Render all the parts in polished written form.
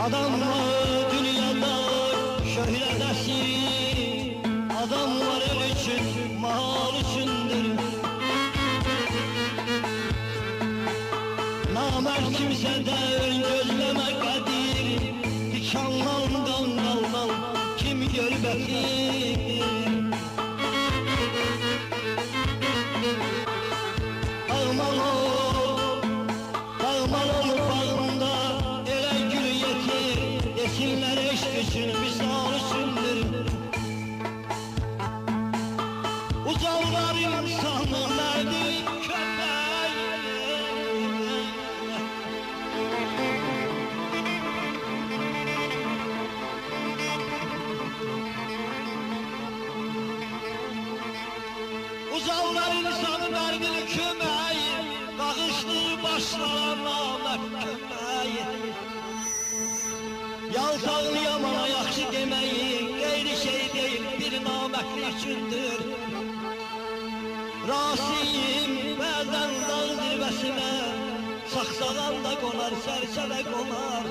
Adamlar dünyada şöhret esiri, adamlar el için, mal içindir. Namert kimseden gözleme kadir, dikanlan kangaldan kim gör bekir. Ağmal ol, ağmal ol bağında, ele gül yetir, desinler eşk için, misal içindir. Uzavlar insanı merdi köpeği. Uzavlar insanı merdi köpeği, bağışlı başlar namert köpeği. Yaltağlı yamana yaxşı demeyi, gayri şey değil bir namertli üçündür. Rasiyim bəzən dağ zirvəsinə, saxsağan da qonar, sərsələ qonar.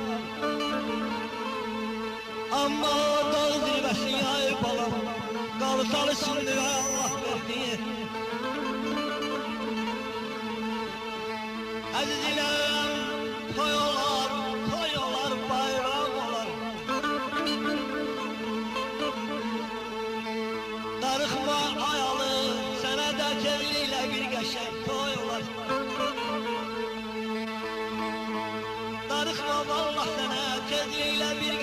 Amma dağ zirvəsi yayıb alam, qaltalı sinirə Allah verdi. Əziziləm, toy olar, bayram olar. Darıxma ayalı, sənə də tezliklə bir qəşəng toy olar. Darıxma vallah sənə tezliklə bir